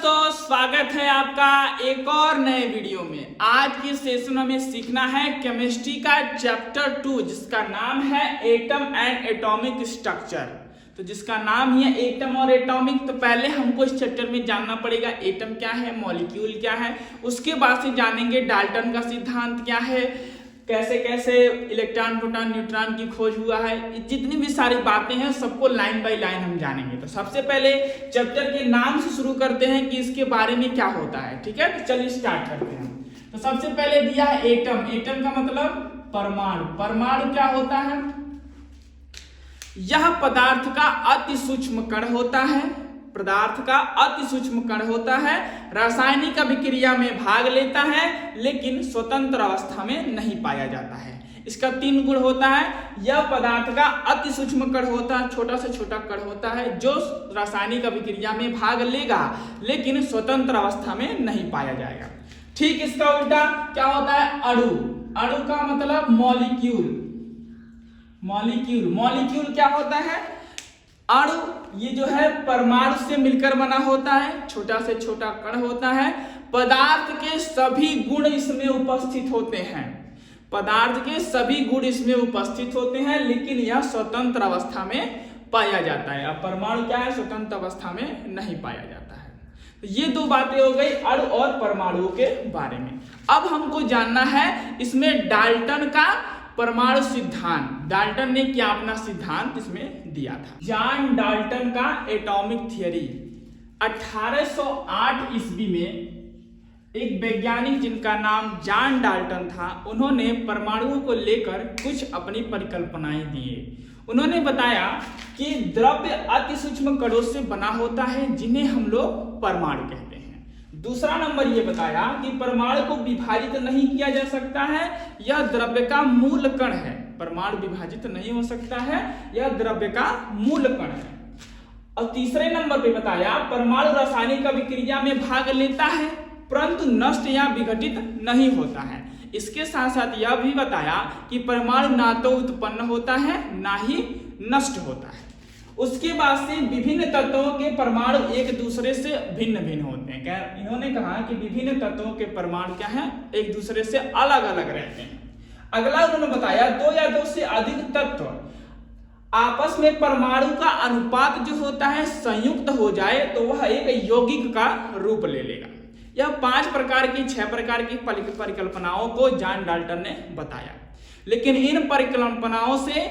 दोस्तों, स्वागत है आपका एक और नए वीडियो में। आज की सेशन में सीखना है केमिस्ट्री का चैप्टर 2 जिसका नाम है एटम एंड एटॉमिक स्ट्रक्चर। तो जिसका नाम ही है एटम और एटॉमिक, तो पहले हमको इस चैप्टर में जानना पड़ेगा एटम क्या है, मॉलिक्यूल क्या है। उसके बाद से जानेंगे डाल्टन का सिद्धांत क्या है, कैसे कैसे इलेक्ट्रॉन प्रोटॉन न्यूट्रॉन की खोज हुआ है, जितनी भी सारी बातें हैं सबको लाइन बाय लाइन हम जानेंगे। तो सबसे पहले चैप्टर के नाम से शुरू करते हैं कि इसके बारे में क्या होता है। ठीक है, तो चलिए स्टार्ट करते हैं। तो सबसे पहले दिया है एटम। एटम का मतलब परमाणु। परमाणु क्या होता है? यह पदार्थ का अति सूक्ष्म कण होता है। पदार्थ का अति सूक्ष्म कण होता है, रासायनिक अभिक्रिया में भाग लेता है लेकिन स्वतंत्र अवस्था में नहीं पाया जाता है। इसका 3 गुण होता है। यह पदार्थ का अति सूक्ष्म कण होता है, छोटा से छोटा कण होता है जो रासायनिक अभिक्रिया में भाग लेगा लेकिन स्वतंत्र अवस्था में नहीं पाया जाएगा। ठीक इसका उल्टा क्या होता है? अणु। अणु का मतलब मॉलिक्यूल। मॉलिक्यूल मॉलिक्यूल क्या होता है? अणु ये जो है परमाणु से मिलकर बना होता है, छोटा से छोटा कण होता है। पदार्थ के सभी गुण इसमें उपस्थित होते हैं। पदार्थ के सभी गुण इसमें उपस्थित होते हैं लेकिन यह स्वतंत्र अवस्था में पाया जाता है। अब परमाणु क्या है? स्वतंत्र अवस्था में नहीं पाया जाता है। तो ये 2 बातें हो गई अणु और परमाणुओं के बारे में। अब हमको जानना है इसमें डाल्टन का परमाणु सिद्धांत। डाल्टन ने क्या अपना सिद्धांत इसमें दिया था? जॉन डाल्टन का एटॉमिक थियरी। 1808 ईस्वी में एक वैज्ञानिक जिनका नाम जॉन डाल्टन था, उन्होंने परमाणुओं को लेकर कुछ अपनी परिकल्पनाएं दिए। उन्होंने बताया कि द्रव्य अति सूक्ष्म कणों से बना होता है जिन्हें हम लोग परमाणु कहते हैं। दूसरा नंबर ये बताया कि परमाणु को विभाजित नहीं किया जा सकता है, यह द्रव्य का मूल कण है। परमाणु विभाजित नहीं हो सकता है, यह द्रव्य का मूल कण है। और तीसरे नंबर पे बताया परमाणु रासायनिक अभिक्रिया में भाग लेता है परंतु नष्ट या विघटित नहीं होता है। इसके साथ साथ यह भी बताया कि परमाणु ना तो उत्पन्न होता है ना ही नष्ट होता है। उसके बाद से विभिन्न तत्वों के परमाणु एक दूसरे से भिन्न भिन्न होते हैं। क्या इन्होंने कहा कि विभिन्न तत्वों के परमाणु क्या हैं? एक दूसरे से अलग अलग रहते हैं। अगला उन्होंने बताया 2 या 2 से अधिक तत्व आपस में परमाणु का अनुपात जो होता है संयुक्त हो जाए तो वह एक यौगिक का रूप ले लेगा। यह 5 प्रकार की 6 प्रकार की परिकल्पनाओं को जॉन डाल्टन ने बताया, लेकिन इन परिकल्पनाओं से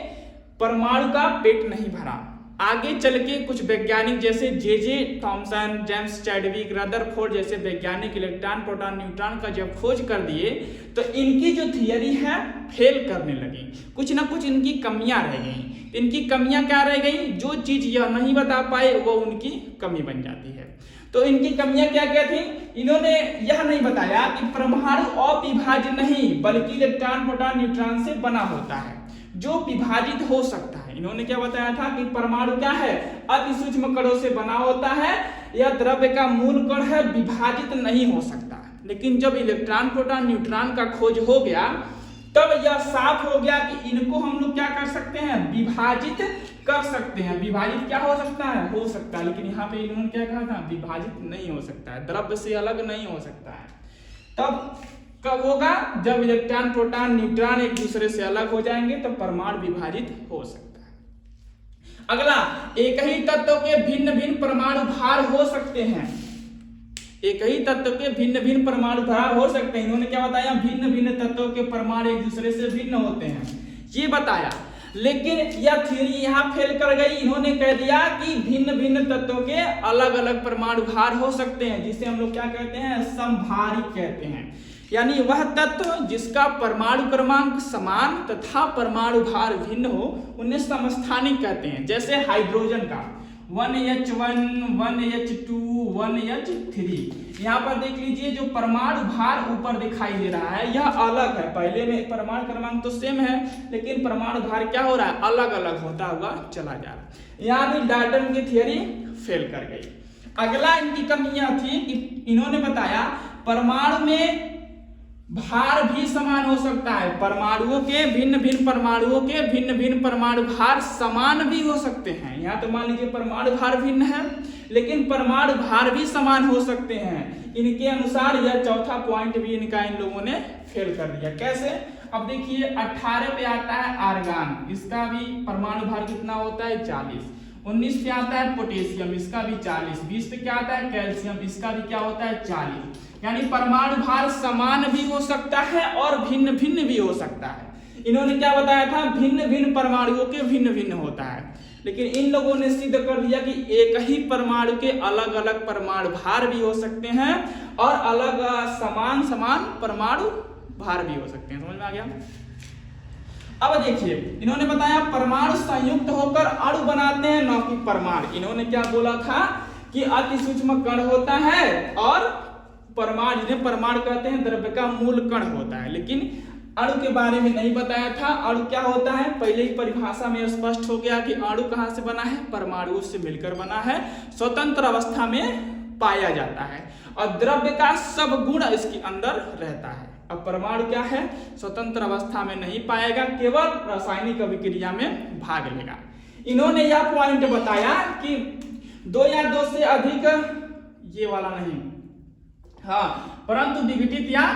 परमाणु का पेट नहीं भरा। आगे चल के कुछ वैज्ञानिक जैसे J Thomson, James Chadwick, Rutherford जैसे वैज्ञानिक इलेक्ट्रॉन प्रोटॉन न्यूट्रॉन का जब खोज कर दिए तो इनकी जो थियरी है फेल करने लगी। कुछ ना कुछ इनकी कमियां रह गई। इनकी कमियां क्या रह गई? जो चीज यह नहीं बता पाए वो उनकी कमी बन जाती है। तो इनकी कमियां क्या क्या थी? इन्होंने यह नहीं बताया कि परमाणु अविभाज्य नहीं बल्कि इलेक्ट्रॉन प्रोटॉन न्यूट्रॉन से बना होता है जो विभाजित हो सकता है। इन्होंने क्या बताया था कि परमाणु क्या है? अति सूक्ष्म कणों से बना होता है, यह द्रव्य का मूल कण है, विभाजित नहीं हो सकता। लेकिन जब इलेक्ट्रॉन प्रोटॉन न्यूट्रॉन का खोज हो गया तब यह साफ हो गया कि इनको हम लोग क्या कर सकते हैं? विभाजित कर सकते हैं। विभाजित क्या हो सकता है? हो सकता है। लेकिन यहाँ पे इन्होंने क्या कहा था? विभाजित नहीं हो सकता है, द्रव्य से अलग नहीं हो सकता है। तब कब होगा? जब इलेक्ट्रॉन प्रोटॉन न्यूट्रॉन एक दूसरे से अलग हो जाएंगे तो परमाणु विभाजित हो सकता है। अगला, एक ही तत्व के भिन्न भिन्न परमाणु भार हो सकते हैं। एक ही तत्व के भिन्न भिन्न परमाणु भार हो सकते हैं। इन्होंने क्या बताया? भिन्न भिन्न तत्वों के परमाणु एक दूसरे से भिन्न होते हैं, ये बताया। लेकिन यह थ्योरी यहाँ फेल कर गई। इन्होंने कह दिया कि भिन्न भिन्न तत्वों के अलग अलग परमाणु भार हो सकते हैं, जिसे हम लोग क्या कहते हैं? समभारिक कहते हैं। यानी वह तत्व जिसका परमाणु क्रमांक समान तथा परमाणु भार भिन्न हो उन्हें समस्थानिक कहते हैं। जैसे हाइड्रोजन का 1H1, 1H2, 1H3। यहाँ पर देख लीजिए जो परमाणु भार ऊपर दिखाई दे रहा है यह अलग है। पहले में परमाणु क्रमांक तो सेम है लेकिन परमाणु भार क्या हो रहा है? अलग अलग होता हुआ चला जा रहा है। यहाँ भी डाल्टन की थियरी फेल कर गई। अगला इनकी कमी यह थी कि इन्होंने बताया परमाणु में भार भी समान हो सकता है। परमाणुओं के भिन्न भिन्न परमाणु भार समान भी हो सकते हैं। यहाँ तो मान लीजिए परमाणु भार भिन्न है लेकिन परमाणु भार भी समान हो सकते हैं। इनके अनुसार यह चौथा पॉइंट भी इनका इन लोगों ने फेल कर दिया। कैसे? अब देखिए 18 पे आता है आर्गान, इसका भी परमाणु भार कितना होता है 40। 19 पे आता है पोटेशियम, इसका भी 40। 20 पे क्या आता है कैल्शियम, इसका भी क्या होता है 40। यानी परमाणु भार समान भी हो सकता है और भिन्न भिन्न भी हो सकता है। इन्होंने क्या बताया था, भिन्न भिन्न परमाणुओं के भिन्न भिन्न होता है, लेकिन इन लोगों ने सिद्ध कर दिया कि एक ही परमाणु के अलग अलग परमाणु भार भी हो सकते हैं और अलग समान समान परमाणु भार भी हो सकते हैं। समझ में आ गया? अब देखिए इन्होंने बताया परमाणु संयुक्त होकर अणु बनाते हैं, न कि परमाणु। इन्होंने क्या बोला था कि अति सूक्ष्म कण होता है और परमाणु, जिन्हें परमाणु कहते हैं, द्रव्य का मूल कण होता है, लेकिन अणु के बारे में नहीं बताया था। अणु क्या होता है पहले ही परिभाषा में स्पष्ट हो गया कि अणु कहां से बना है, परमाणु से मिलकर बना है, स्वतंत्र अवस्था में पाया जाता है और द्रव्य का सब गुण इसके अंदर रहता है। अब परमाणु क्या है, स्वतंत्र अवस्था में नहीं पाएगा, केवल रासायनिक अभिक्रिया में भाग लेगा। इन्होंने यह पॉइंट बताया कि 2 या 2 से अधिक, ये वाला नहीं, हाँ, परंतु विघटित या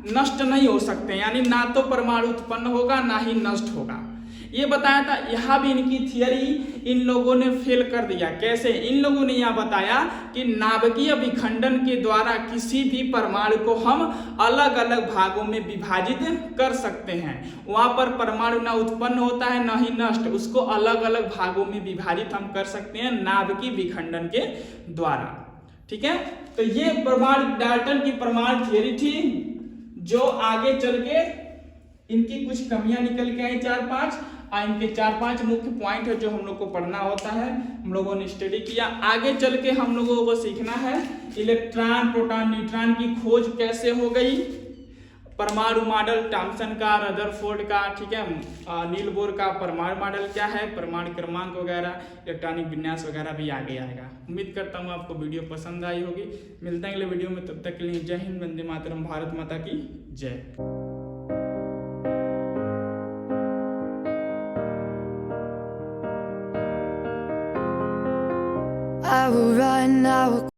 नष्ट नहीं हो सकते, यानी ना तो परमाणु उत्पन्न होगा ना ही नष्ट होगा, ये बताया था। यह भी इनकी थियरी इन लोगों ने फेल कर दिया। कैसे? इन लोगों ने यह बताया कि नाभिकीय विखंडन के द्वारा किसी भी परमाणु को हम अलग अलग भागों में विभाजित कर सकते हैं। वहां पर परमाणु ना उत्पन्न होता है ना ही नष्ट, उसको अलग अलग भागों में विभाजित हम कर सकते हैं नाभिकीय विखंडन के द्वारा। ठीक है, तो ये परमाणु डाल्टन की परमाणु थियरी थी, जो आगे चल के इनकी कुछ कमियां निकल के आई 4-5, इनके 4-5 मुख्य पॉइंट है जो हम लोग को पढ़ना होता है, हम लोगों ने स्टडी किया। आगे चल के हम लोगों को सीखना है इलेक्ट्रॉन, प्रोटॉन, न्यूट्रॉन की खोज कैसे हो गई, परमाणु मॉडल थॉमसन का, रदरफोर्ड का, ठीक है, नील बोर का परमाणु मॉडल क्या है, परमाणु क्रमांक वगैरह, इलेक्ट्रॉनिक विन्यास वगैरह भी आगे आएगा। उम्मीद करता हूँ आपको वीडियो पसंद आई होगी। मिलते हैं अगले वीडियो में, तब तक के लिए जय हिंद, वंदे मातरम, भारत माता की जय। I will run, I will